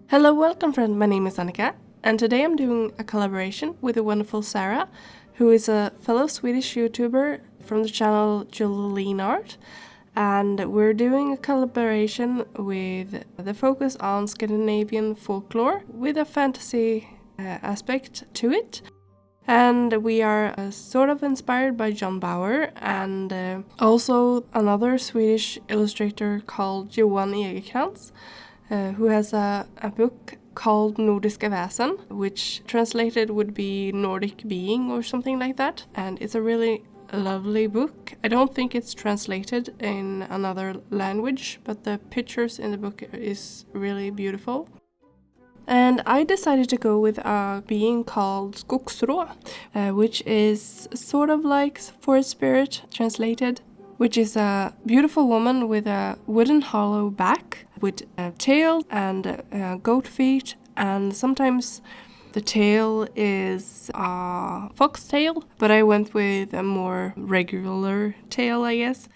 Hello, welcome friend, my name is Annika, and today I'm doing a collaboration with the wonderful Sarah, who is a fellow Swedish YouTuber from the channel Jullelin Art, and we're doing a collaboration with the focus on Scandinavian folklore with a fantasy aspect to it. And we are sort of inspired by John Bauer and also another Swedish illustrator called Johan Egerkrans, who has a book called Nordiska Väsen, which translated would be Nordic being or something like that. And it's a really lovely book. I don't think it's translated in another language, but the pictures in the book is really beautiful. And I decided to go with a being called Skogsrå, which is sort of like forest spirit translated, which is a beautiful woman with a wooden hollow back with a tail and goat feet, and sometimes the tail is a fox tail, but I went with a more regular tail, I guess.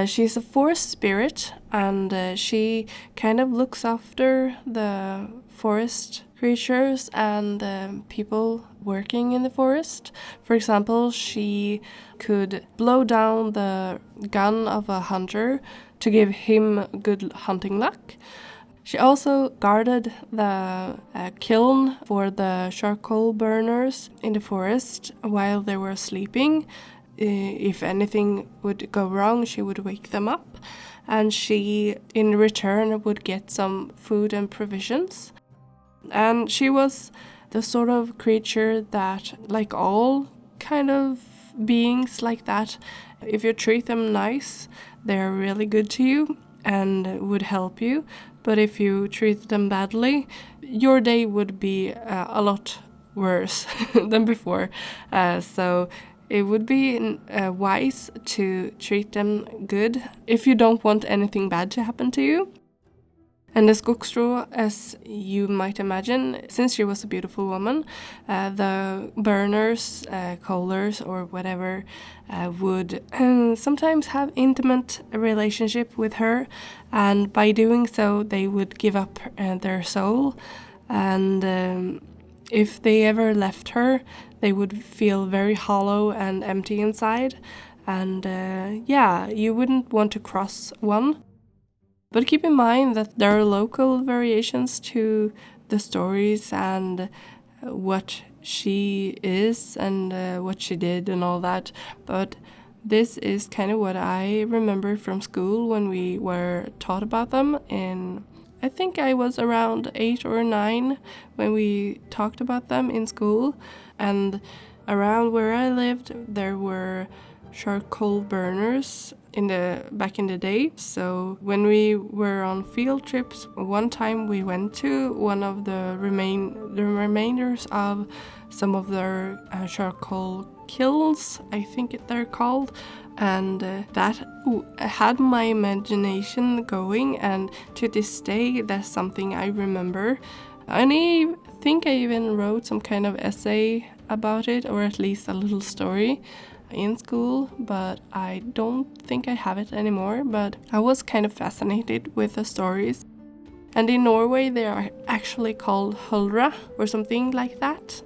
She's a forest spirit, and she kind of looks after the forest creatures and people working in the forest. For example, she could blow down the gun of a hunter to give him good hunting luck. She also guarded the kiln for the charcoal burners in the forest while they were sleeping. If anything would go wrong, she would wake them up, and she, in return, would get some food and provisions. And she was the sort of creature that, like all kind of beings like that, if you treat them nice, they're really good to you and would help you. But if you treat them badly, your day would be a lot worse than before. So it would be wise to treat them good if you don't want anything bad to happen to you. And the Skogsrå, as you might imagine, since she was a beautiful woman, the burners, coalers or whatever would sometimes have intimate relationship with her, and by doing so they would give up their soul, and if they ever left her, they would feel very hollow and empty inside, and you wouldn't want to cross one. But keep in mind that there are local variations to the stories and what she is and what she did and all that. But this is kind of what I remember from school when we were taught about them. I think I was around 8 or 9 when we talked about them in school. And around where I lived, there were charcoal burners back in the day. So when we were on field trips, one time we went to one of the remainders of some of their charcoal kilns, I think they're called, and that had my imagination going, and to this day that's something I remember. And I think I even wrote some kind of essay about it, or at least a little story in school, but I don't think I have it anymore. But I was kind of fascinated with the stories. And in Norway they are actually called Huldra or something like that.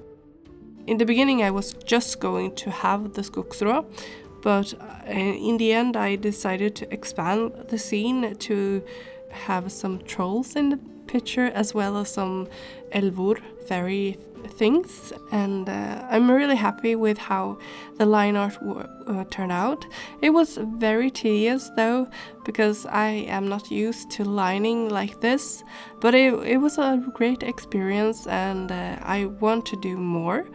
In the beginning I was just going to have the Skogsrå, but in the end I decided to expand the scene to have some trolls in the picture as well as some elvor, fairy things, and I'm really happy with how the line art turned out. It was very tedious though, because I am not used to lining like this, but it was a great experience, and I want to do more.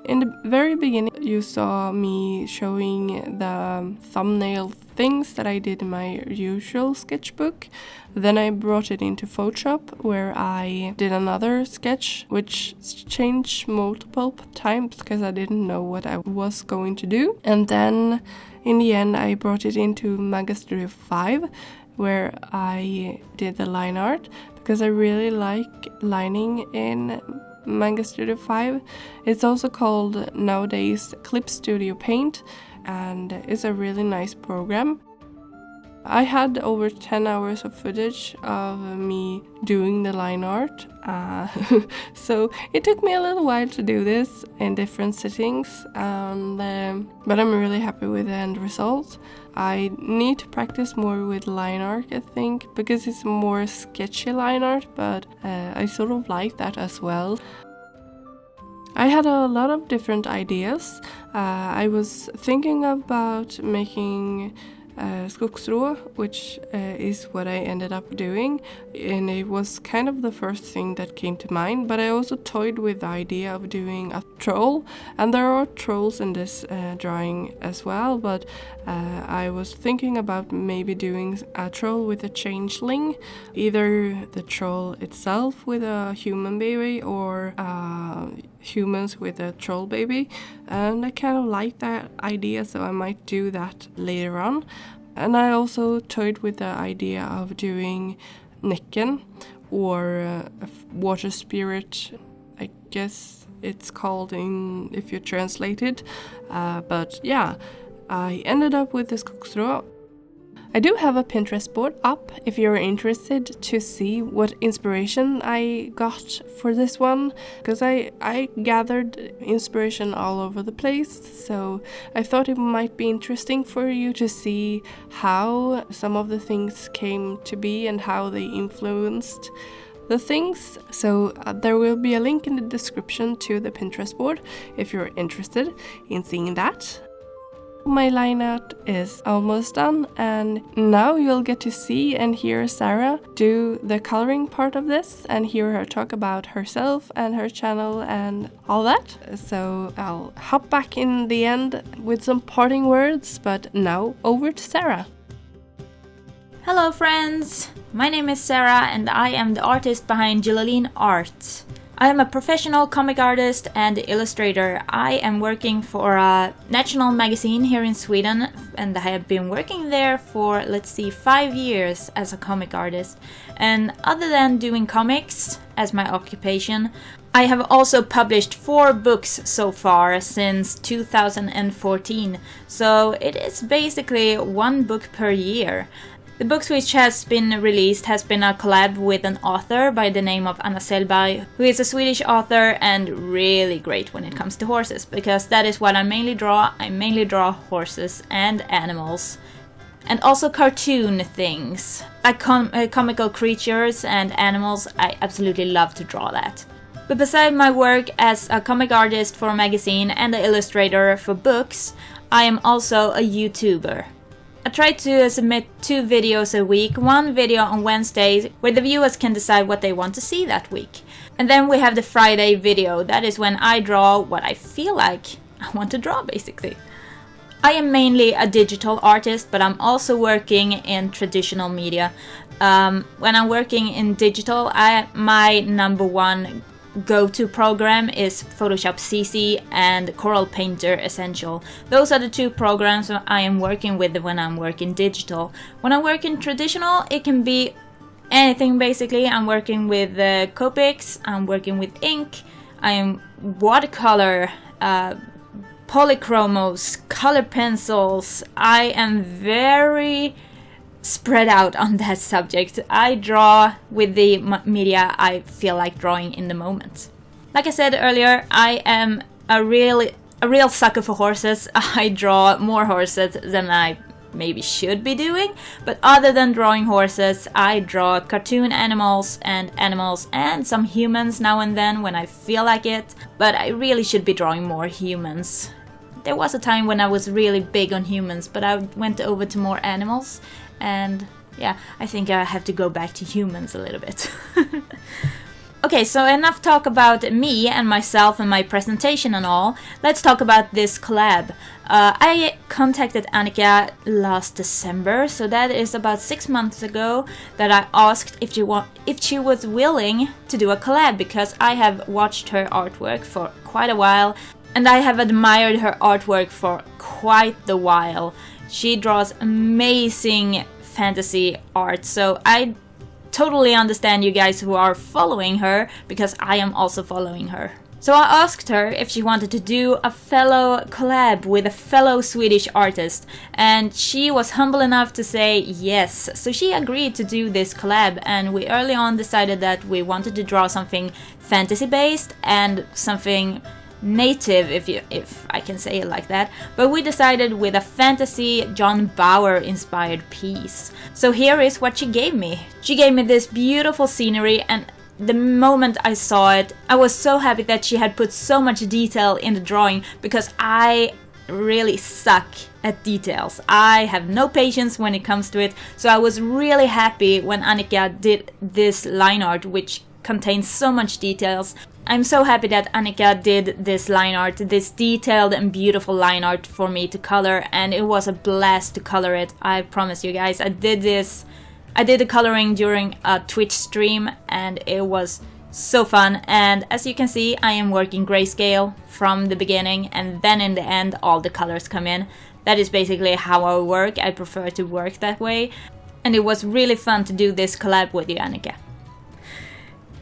In the very beginning you saw me showing the thumbnail things that I did in my usual sketchbook. Then I brought it into Photoshop, where I did another sketch which changed multiple times because I didn't know what I was going to do. And then in the end I brought it into Manga Studio 5, where I did the line art, because I really like lining in Manga Studio 5. It's also called nowadays Clip Studio Paint, and it's a really nice program. I had over 10 hours of footage of me doing the line art, so it took me a little while to do this in different settings, but I'm really happy with the end result. I need to practice more with line art, I think, because it's more sketchy line art, but I sort of like that as well. I had a lot of different ideas. I was thinking about making Skogsrå, which is what I ended up doing, and it was kind of the first thing that came to mind, but I also toyed with the idea of doing a troll, and there are trolls in this drawing as well, but I was thinking about maybe doing a troll with a changeling, either the troll itself with a human baby or humans with a troll baby, and I kind of like that idea, so I might do that later on. And I also toyed with the idea of doing Nicken, or a water spirit, I guess it's called if you translate it, but yeah, I ended up with the Skogsrå. I do have a Pinterest board up if you're interested to see what inspiration I got for this one, because I gathered inspiration all over the place, so I thought it might be interesting for you to see how some of the things came to be and how they influenced the things. So there will be a link in the description to the Pinterest board if you're interested in seeing that. My line art is almost done, and now you'll get to see and hear Sarah do the coloring part of this and hear her talk about herself and her channel and all that. So I'll hop back in the end with some parting words, but now over to Sarah. Hello friends! My name is Sarah and I am the artist behind Jullelin Art. I am a professional comic artist and illustrator. I am working for a national magazine here in Sweden, and I have been working there for, 5 years as a comic artist. And other than doing comics as my occupation, I have also published 4 books so far since 2014. So it is basically 1 book per year. The book which has been released has been a collab with an author by the name of Anna Selberg, who is a Swedish author and really great when it comes to horses, because that is what I mainly draw. I mainly draw horses and animals. And also cartoon things, like comical creatures and animals. I absolutely love to draw that. But beside my work as a comic artist for a magazine and an illustrator for books, I am also a YouTuber. I try to submit 2 videos a week, 1 video on Wednesdays where the viewers can decide what they want to see that week. And then we have the Friday video, that is when I draw what I feel like I want to draw basically. I am mainly a digital artist, but I'm also working in traditional media. When I'm working in digital, my number 1 go-to program is Photoshop CC and Coral Painter Essential. Those are the 2 programs I am working with when I'm working digital. When I work in traditional, it can be anything basically. I'm working with Copics, I'm working with ink, I am watercolor, polychromos, color pencils. I am very spread out on that subject. I draw with the media I feel like drawing in the moment. Like I said earlier, I am a real sucker for horses. I draw more horses than I maybe should be doing, but other than drawing horses, I draw cartoon animals and some humans now and then when I feel like it, but I really should be drawing more humans. There was a time when I was really big on humans, but I went over to more animals. And yeah, I think I have to go back to humans a little bit. Okay, so enough talk about me and myself and my presentation and all. Let's talk about this collab. I contacted Annika last December, so that is about 6 months ago, that I asked if she was willing to do a collab, because I have watched her artwork for quite a while and I have admired her artwork for quite the while. She draws amazing fantasy art, so I totally understand you guys who are following her, because I am also following her. So I asked her if she wanted to do a fellow collab with a fellow Swedish artist, and she was humble enough to say yes. So she agreed to do this collab, and we early on decided that we wanted to draw something fantasy based and something native, if I can say it like that, but we decided with a fantasy John Bauer inspired piece. So here is what she gave me. She gave me this beautiful scenery, and the moment I saw it, I was so happy that she had put so much detail in the drawing, because I really suck at details. I have no patience when it comes to it, so I was really happy when Annika did this line art, which contains so much details. I'm so happy that Annika did this line art, this detailed and beautiful line art for me to color, and it was a blast to color it. I promise you guys, I did the coloring during a Twitch stream, and it was so fun. And as you can see, I am working grayscale from the beginning, and then in the end all the colors come in. That is basically how I work. I prefer to work that way, and it was really fun to do this collab with you, Annika.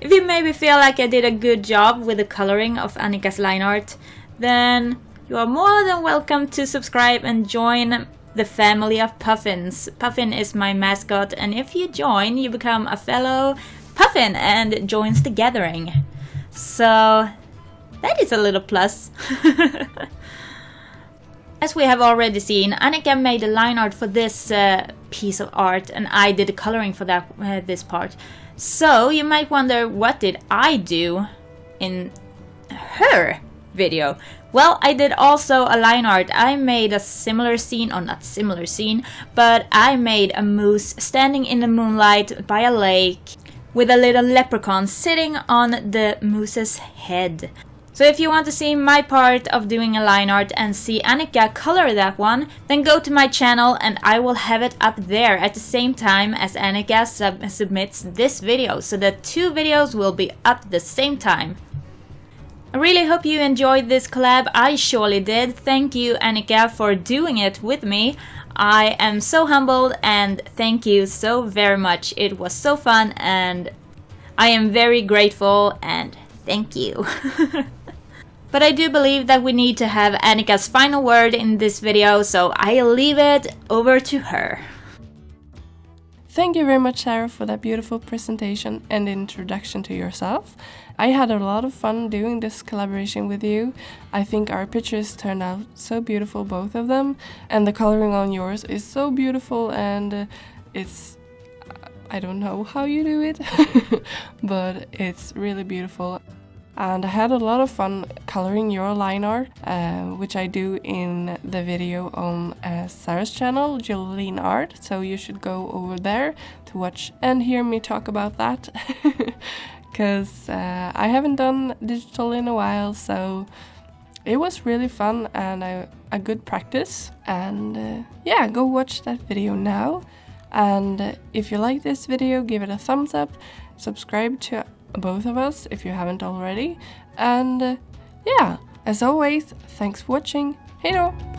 If you maybe feel like I did a good job with the coloring of Annika's line art, then you are more than welcome to subscribe and join the family of Puffins. Puffin is my mascot, and if you join, you become a fellow Puffin and joins the gathering. So that is a little plus. As we have already seen, Annika made a line art for this piece of art, and I did the coloring for that this part. So you might wonder, what did I do in her video? Well, I did also a line art. I made a similar scene, or not similar scene, but I made a moose standing in the moonlight by a lake with a little leprechaun sitting on the moose's head. So if you want to see my part of doing a line art and see Annika color that one, then go to my channel and I will have it up there at the same time as Annika submits this video, so the two videos will be up at the same time. I really hope you enjoyed this collab. I surely did. Thank you, Annika, for doing it with me. I am so humbled, and thank you so very much. It was so fun, and I am very grateful, and thank you. But I do believe that we need to have Annika's final word in this video, so I'll leave it over to her. Thank you very much, Sarah, for that beautiful presentation and introduction to yourself. I had a lot of fun doing this collaboration with you. I think our pictures turned out so beautiful, both of them, and the coloring on yours is so beautiful, and it's... I don't know how you do it, but it's really beautiful. And I had a lot of fun coloring your line art, which I do in the video on Sarah's channel, Jullelin Art, so you should go over there to watch and hear me talk about that. Because I haven't done digital in a while, so it was really fun and a good practice. And yeah, go watch that video now. And if you like this video, give it a thumbs up, subscribe to both of us if you haven't already. And yeah, as always, thanks for watching. Hej då!